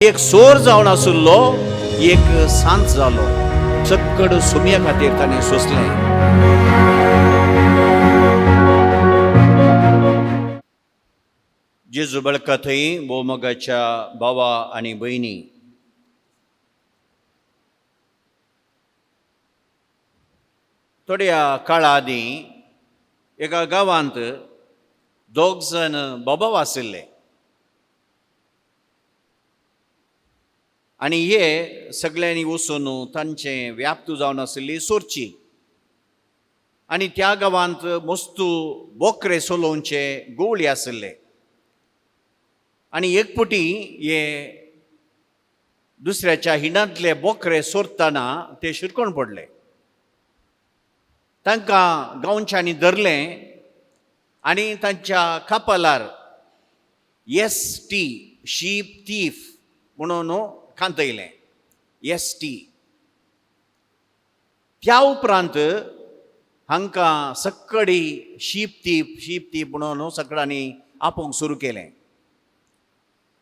एक सोर जावन आसुल्लो एक सांत जालो चक्कड सुमया खातीर ताणें सोंसलें. जेजू बळका थंय भोवमोगाच्या भावा आनी भयणी, थोड्या काळा आदीं एका गांवांत दोग जण बोबाव आशिल्ले आनी हे सगळ्यांनी वचून तांचें व्याप्त जावन आशिल्ली सोरची आनी त्या गांवांत मस्तू बोकरे सोलोवचे गोवळी आशिल्ले आनी एकपुटी हे दुसऱ्याच्या हिणांतले बोकरे सोरतना ते शिरकोण पडले. तांकां गांवच्यांनी धरलें आनी तांच्या कपालार ST शीप थीफ म्हणून खांतयलें. ST त्या उपरांत हांकां सक्कडी शीप थीफ म्हणून सगळ्यांनी आपोवंक सुरू केलें.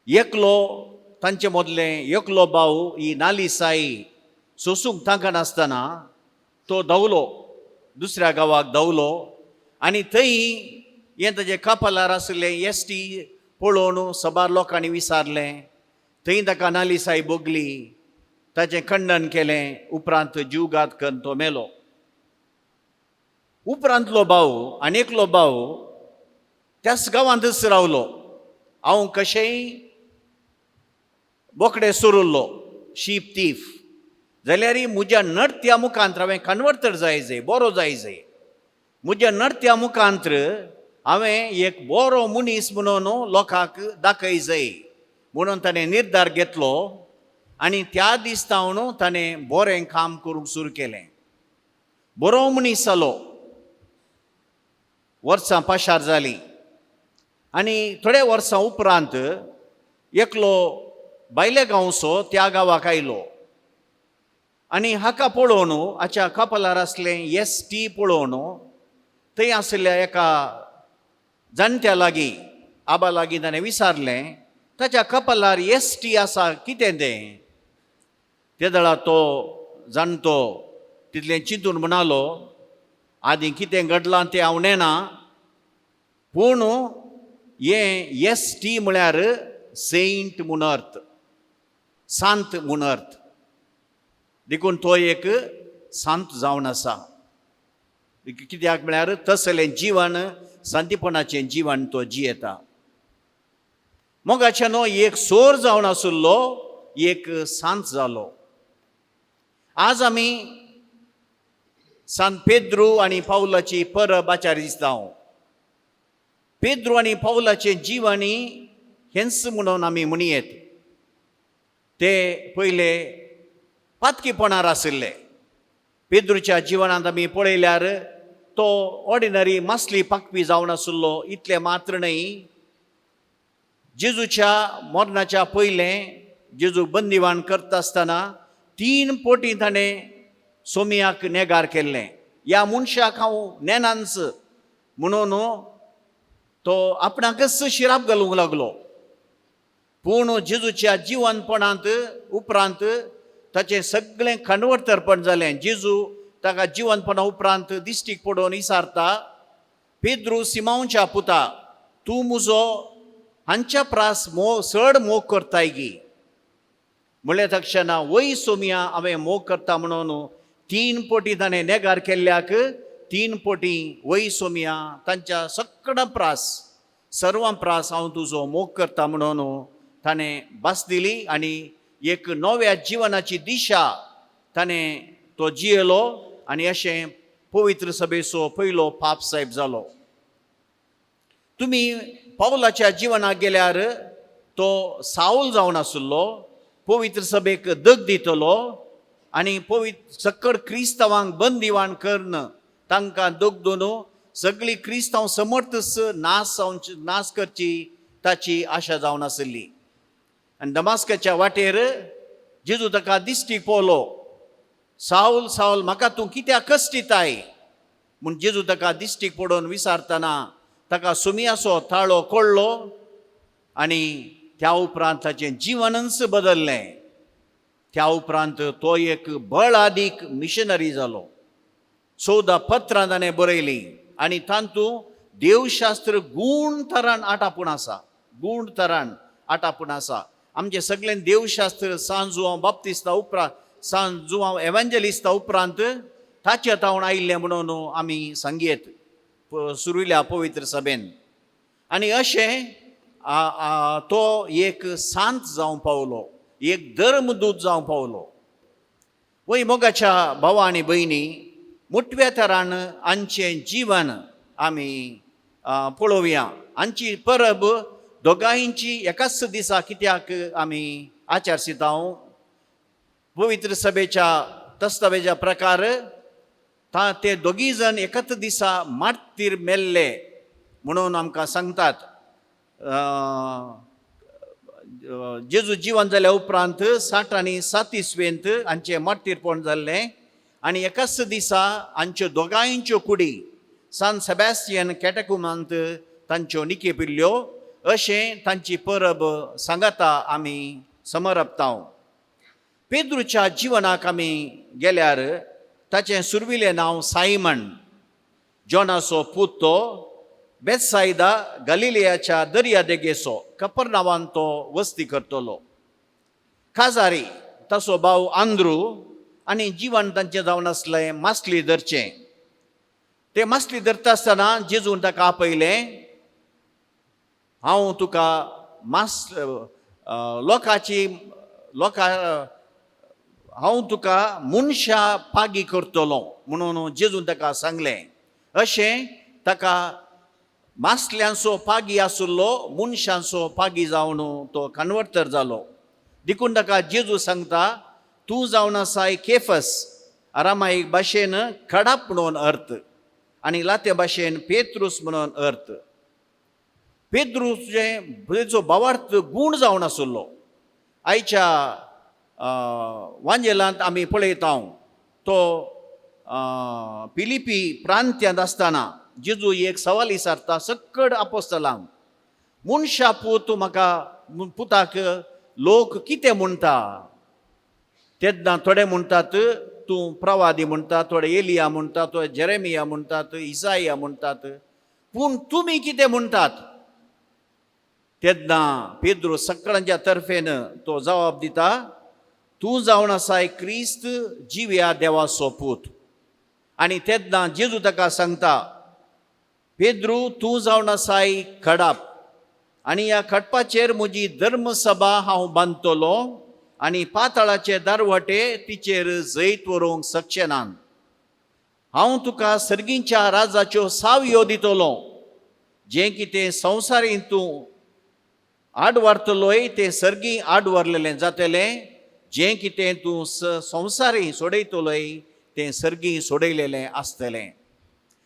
एकलो तांचे मदले एकलो भाव ही नाली साई सोसूंक तांकां नासतना तो धांवलो दुसऱ्या गांवाक धांवलो आनी थंय हें ताजे कपालार आशिल्लें ST पळोवन सबार लोकांनी विचारलें. थंय ताका नाली साई भोगली, ताचें खंडन केलें, उपरांत जीवघात करून तो मेलो. उपरांतलो भाव आनी एकलो भाव त्याच गांवांतच रावलो. हांव कशेंय बोकडे सोरुल्लो शीप थीफ जाल्यार म्हज्या नडत्या मुखांत हांवें कन्वर्टर जाय बरो जाय. म्हज्या नडत्या मुखांत हांवें एक बरो मनीस म्हणून लोकांक दाखय जाय म्हणून ताणें निर्धार घेतलो आनी त्या दिसतावन ताणें बरें काम करूंक सुरू केलें. बरो मनीस जालो. वर्सां पाशार जालीं आनी थोड्या वर्सां उपरांत एकलो भायल्या गांवचो त्या गांवाक आयलो आनी हाका पळोवन हाच्या कपालार आसलें ST पळोवन थंय आशिल्ल्या एका जाणट्या लागीं आबा लागीं ताणें विचारलें, ताच्या कपालार ST आसा कितें तें? ते दळा तो जाणटो तितलें चिंतून म्हणलो, आदीं कितें घडलां तें हांव नेना, पूण हें ST म्हळ्यार सेंट म्हूण अर्थ, सांत म्हूण अर्थ. देखून तो एक सांत जावन आसा. कित्याक म्हळ्यार तसलें जिवन सांतीपणाचें जिवन तो जियेता. मोगाच्यान एक सोर जावन आसुल्लो एक सांत जालो. आज आमी सांत पेद्रू आनी पावलाची परब आचारीत जावं. पेद्रू आनी पावलाचें जिवन हेंच म्हणून आमी म्हणयेत. ते पयले पातकीपणार आशिल्ले. पेद्रूच्या जिवनांत आमी पळयल्यार तो ऑर्डिनरी मासली पाकपी जावन आसुल्लो इतलें मात्र न्हय. जेजूच्या मरणाच्या पयलें जेजू बंदिवान करता आसतना 3 फावटी ताणें सोमयाक नेगार केल्लें. ह्या मनशाक हांव नेनांच म्हणून तो आपणाकच शिराप घालूंक लागलो. पूण जेजूच्या जिवनपणांत उपरांत ताचें सगळें कन्वर्टरपण जालें. जेजू ताका जिवनपणा उपरांत दिश्टीक पडोवन विचारता, पेद्रू सिमोनच्या पुता, तूं म्हजो हांच्या प्रास चड मोग करताय गी. म्हळ्ळें तक्षणा वय सोमया हांवें मोग करता म्हणून 3 फावटी ताणें नेगार केल्ल्याक 3 फावटी वय सोमया तांच्या सगळ्या प्रास सर्वां प्रास हांव तुजो मोग करता म्हणून ताणें भास दिली आनी एक नव्या जिवनाची दिशा ताणें तो जियेलो आनी अशें पवित्र सभेचो पयलो पाप साहेब जालो. तुमी पावलाच्या जिवनाक गेल्यार तो साऊल जावन आसुल्लो, पवित्र सभेक दग दितलो आनी सक्कड क्रिस्तांवांक बंदिवान करून तांकां दोगदून सगळीं क्रिस्तांव समर्थच नाश करची ताची आशा जावन आशिल्ली. आनी दमास्काच्या वाटेर जेजू ताका दिश्टीक पळोवलो. साऊल साऊल म्हाका तूं कित्याक कश्टिताय म्हूण जेजू ताका दिश्टीक पडोवन विचारतना ताका सुमयाचो ताळो कळ्ळो आनी त्या उपरांत ताचें जिवनच बदललें. त्या उपरांत तो एक बळादीक मिशनरी जालो. 14 पत्रां ताणें बरयलीं आनी तांतूं देवशास्त्र गूण तरान आटापून आसा. गूण तरान आटापून आसा. आमचें सगळें देवशास्त्र सांजू हांव बाप्तिस्ता उपरांत सांजू हांव एवँजलिस्ता उपरांत ताचे तावन आयिल्लें म्हणून आमी सांगयेत सुरविल्या पवित्र सभेन. आनी अशें तो एक सांत जावं पावलो, एक धर्मदूत जावं पावलो. वय मोगाच्या भावा आनी भयणी, मुठव्या तरान हांचें जिवन आमी पळोवया. हांची परब दोगांयची एकाच दिसा कित्याक आमी आचारसिता पवित्र सभेच्या दस्तावेजा प्रकार ते दोगी जण एकच दिसा मार्तीर मेल्ले म्हणून आमकां सांगतात. जेजू जिवन जाल्या उपरांत 60 आनी 37 हांचें मार्तीरपण जाल्लें आनी एकाच दिसा हांच्यो दोगांयच्यो कुडी सान सेबॅस्टियन कॅटेकुमांत तांच्यो निकेपिल्ल्यो. अशें तांची परब सांगता आमी समरपता. पेद्रूच्या जिवनाक आमी गेल्यार ताचें सुरविलें नांव सायमन, जोनाचो पूत तो, बेतसायदा गलिलियाच्या दर्या देगेचो, कफरनावांत तो वस्ती करतलो. काजारी ताचो भाव आंद्रू आनी जिवन तांचें जावन आसलें मासली धरचें. ते मासली धरता आसतना जेजून ताका आपयलें, हांव तुका हांव तुका मनशां पागी करतलो म्हणून जेजून ताका सांगलें. अशें ताका मासल्यांचो पागी आशिल्लो मनशांचो पागी जावन तो कन्वर्टर जालो. देखून ताका जेजू सांगता, तूं जावन आसाय केफस, आरामायीक भाशेन खडाप म्हणून अर्थ आनी लाते भाशेन पेत्रूस म्हणून अर्थ. पेद्रूचो भावार्थ गूण जावन आशिल्लो. आयच्या वांजेलांत आमी पळयता तो फिलिपी प्रांत्यांत आसतना जेजू एक सवाल विचारता सकड आपोस्तलांक, मनशा पूत म्हाका पुताक लोक कितें म्हणटा? तेन्ना थोडे म्हणटात तूं प्रवादी म्हणटा, थोडे एलिया म्हणटा, थोडे जेरेमिया म्हणटात, इसाया म्हणटात, पूण तुमी कितें म्हणटात? तेन्ना पेद्रू सगळ्यांच्या तर्फेन तो जबाब दिता, तूं जावन आसाय क्रिस्त जिव्या देवाचो पूत. आनी तेन्ना जेजू ताका सांगता, पेद्रू तूं जावन आसाय खडाप आनी ह्या खडपाचेर म्हजी धर्मसभा हांव बांदतलो आनी पाताळाचे दारवटे तिचेर जैत व्हरूंक शकचे नात. हांव तुका सर्गींच्या राजाच्यो सावयो दितलो. जें कितें संवसारीन तूं आड व्हरतलोय तें सर्गी आड व्हरलेलें जातलें. जें कितें तूं संवसारी सोडयतलोय तें सर्गी सोडयलेलें आसतलें.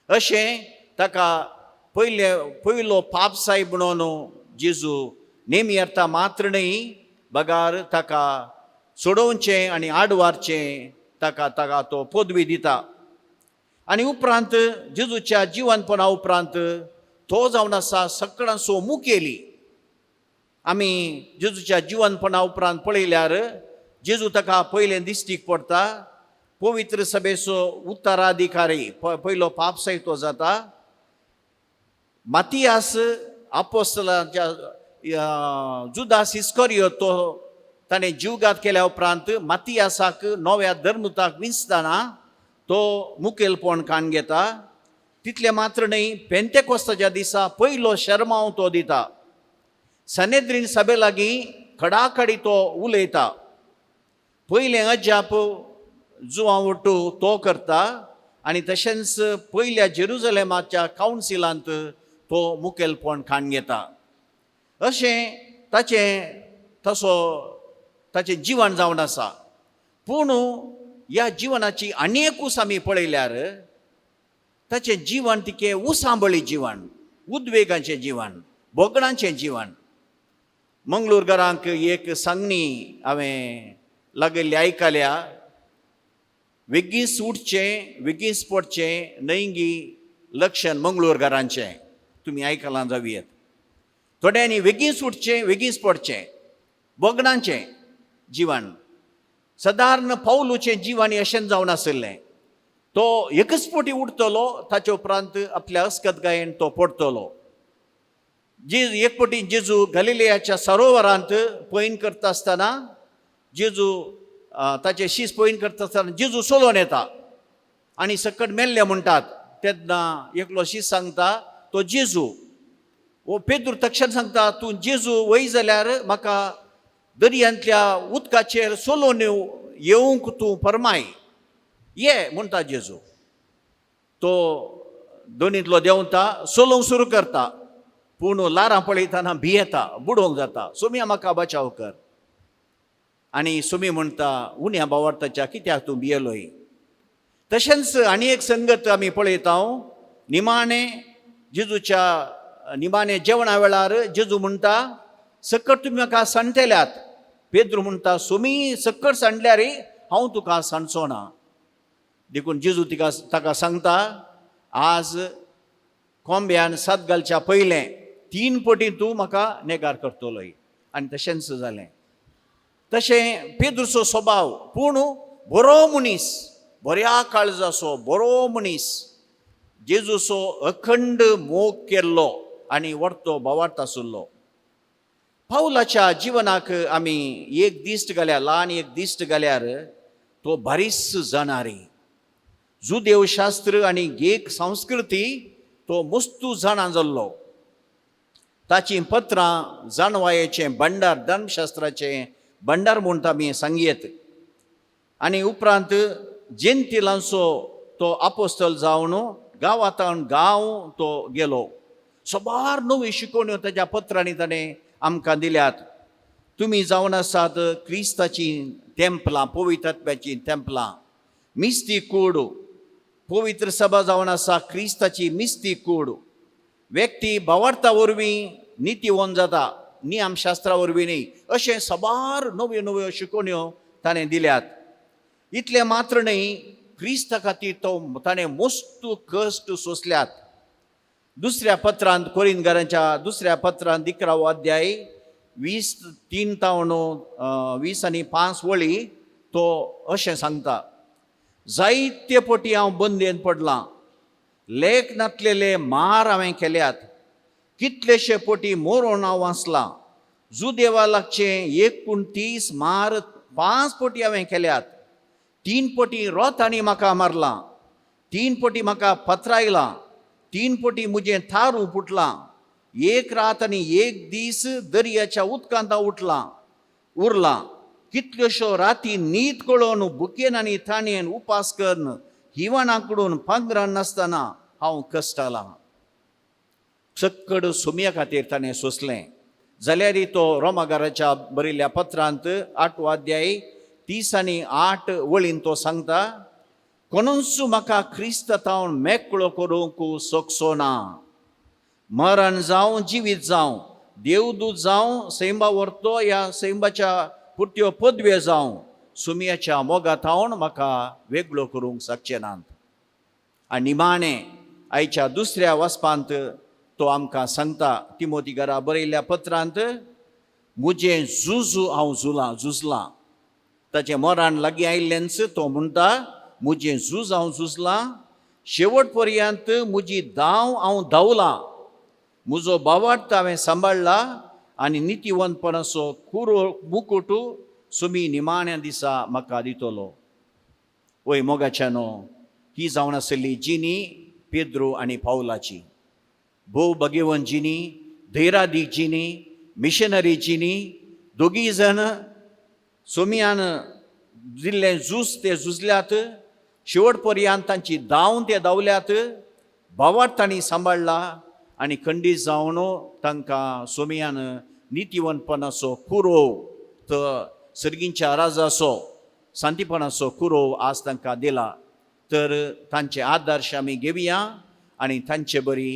अशें ताका पयलो पापसाय म्हणून जेजू नेमी अर्था मात्र न्ही बगार ताका सोडोवचें आनी आडवारचें ताका तो पदवी दिता. आनी उपरांत जेजूच्या जिवनपणा उपरांत तो जावन आसा सगळ्यांचो मुखेली. आमी जेजूच्या जिवनपणा उपरांत पळयल्यार जेजू ताका पयलें दिश्टीक पडटा. पवित्र सभेचो उत्तराधिकारी पयलो पापसाय तो जाता. मातियास आपोस्तलाच्या जुदास इस्करियोत तो ताणें जीवघात केल्या उपरांत मातियासाक नव्या धर्मदूताक विंचताना तो मुखेलपण काण घेता. तितलें मात्र न्ही, पेंतेकोस्ताच्या दिसा पयलो शर्माव तो दिता. सनेद्रीन सभे लागीं खडाखडी तो उलयता. पयलें अजाप जुवावटू तो करता आनी तशेंच पयल्या जेरुजलेमाच्या कावन्सिलांत तो मुखेलपण काण घेता. अशें ताचें जिवन जावन आसा. पूण ह्या जिवनाची आनी एक उस आमी पळयल्यार ताचें जिवन तिके उसांबळी जिवन, उद्वेगाचें जिवन, बोगडांचें जिवन. मंगळूरकारांक एक सांगणी हांवें लागल्ली आयकल्या. वेगीस उठचें, वेगीस पडचें, न्हयंगी लक्षण मंगळूरकारांचें. तुमी आयकलां जावयेत. थोड्यांनी बेगीन सुटचें बेगीन पडचें बोगणांचें जिवन सादारण पावलूचें जिवन अशें जावन आशिल्लें तो एकच पोटी उठतलो ताचे उपरांत आपल्या अस्कतगायेन तो पडतलो एक पोटी जेजू गलिलेयाच्या सरोवरांत पयन करता आसतना जेजू ताचे शीस पयन करता आसतना जेजू सोलोन येता आनी सकट मेल्ले म्हणटात तेन्ना एकलो शीस सांगता तो जेजू वो पेद्रू तक्षण सांगता तूं जेजू वय जाल्यार म्हाका दर्यांतल्या उदकाचेर सोलोन येवंक तूं परमाय ये म्हणटा जेजू तो दोनींतलो देंवता सोलोवंक सुरू करता पूण लारां पळयतना भियेता बुडोवंक जाता सुम्या म्हाका बचाव कर आनी सुमी म्हणटा उण्या भावार्थाच्या कित्याक तूं भियेलोय तशेंच आनी एक संगत आमी पळयता जेजूच्या निमाणे जेवणा वेळार जेजू म्हणटा सकट तुमी म्हाका सांडटेल्यात पेद्रू म्हणटा सुमी सकट सांडल्यार हांव तुका सांडचो ना देखून जेजू ताका सांगता आज कोंब्यान सात घालच्या पयलें 3 पोटी तूं म्हाका नेगार करतलोय आनी तशेंच जालें तशें पेद्रूचो स्वभाव पूण बरो मनीस बऱ्या काळजाचो बरो मनीस जेजूचो अखंड मोग केल्लो आनी व्हरतो भावार्थ आशिल्लो पावलाच्या जिवनाक आमी एक दिश्ट घाल्यार ल्हान एक दिश्ट घाल्यार तो बारीस जाणारी जुदेवशास्त्र आनी ग्रीक संस्कृती तो मस्तू जाणा जाल्लो ताची पत्रां जाणवायेचें भंडार धर्मशास्त्राचें भंडार म्हणटा आमी सांगयेत आनी उपरांत जेंतिलांचो तो आपोस्तल जावन गांवांतल्यान गांव तो गेलो सोबार नवी शिकवण्यो ताच्या पत्रांनी ताणें आमकां दिल्यात तुमी जावन आसात क्रिस्ताची तेंपलां पवित्र आत्म्याची तेंपलां मिस्ती कूड पवित्र सभा जावन आसा क्रिस्ताची मिस्ती कूड व्यक्ती भावार्था वरवीं नितीवन जाता नियमशास्त्रा वरवीं न्ही अशें सबार नव्यो नव्यो शिकवण्यो ताणें दिल्यात इतलें मात्र न्ही क्रिस्ता खातीर तो ताणें मस्तू कश्ट सोंसल्यात दुसऱ्या पत्रांत कोरिंथकारांच्या दुसऱ्या पत्रांत 11 अध्याय 20:3 तावन 20 आनी 5 वळी तो अशें सांगता जायते पोटी हांव बंदेन पडलां लेख नातलेले मार हांवें केल्यात कितलेशे पोटी मोरोन हांव वाचलां जुदेवा लागचें 29 मार 5 पोटी हांवें केल्यात 3 पोटी रोथांनी म्हाका मारलां 3 पोटी म्हाका पत्रायलां 3 पोटी म्हजें थारू फुटलां एक रात आनी एक दीस दर्याच्या उदकांत उरलां कितल्योश्यो राती न्हीद कळोवन बुकेन आनी थाणयेन उपास करन हिवाणाकडून पांघरान नासतना हांव कश्टालां चक्कड सुमया खातीर ताणें सोंसलें जाल्यार तो रोमाकाराच्या बरयल्ल्या पत्रांत 8 अध्याय 30 आनी 8 वळीन तो सांगता कोणूच म्हाका क्रिस्त तावन मेकळो करूंक सोगसो ना मरण जावं जिवीत जावं देवदूत जावं सैंबा व्हरतो ह्या सैंबाच्या पुट्ट्यो पदव्यो जावं सुमयाच्या मोगात हांव म्हाका वेगळो करूंक शकचे नात आनी निमाणें आयच्या दुसऱ्या वचपांत तो आमकां सांगता तिमोथीकारा बरयल्ल्या पत्रांत म्हजें हांव झुजलां ताचें मरण लागीं आयिल्लेंच तो म्हणटा म्हजें हांव झुजलां शेवट पर्यंत म्हजी दाव हांव धांवलां म्हजो भावार्थ हांवें सांबाळला आनी नितीवंतपणाचो मुकुट सुमी निमाण्या दिसा म्हाका दितलो वय मोगाच्यानो ही जावन आसली जिणी पेद्रू आनी पावलाची भोव भगिवन जिणी धैर्यादीक जिणी मिशनरी जिणी दोगी जण सोमियान दिल्लें झूज ते झुजल्यात शेवट पर्यंत तांची दाव ते धांवल्यात भावार्थ तांणी सांबाळला आनी खंडीत जावन तांकां सोमियान नितीवंतपणाचो कुरव तो सर्गींच्या राजाचो शांतीपणाचो कुरव आज तांकां दिला तर तांचे आदर्श आमी घेवया आनी तांचे बरी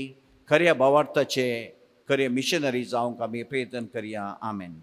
खऱ्या भावार्थाचे खरे मिशनरी जावंक आमी प्रयत्न करया आमेन.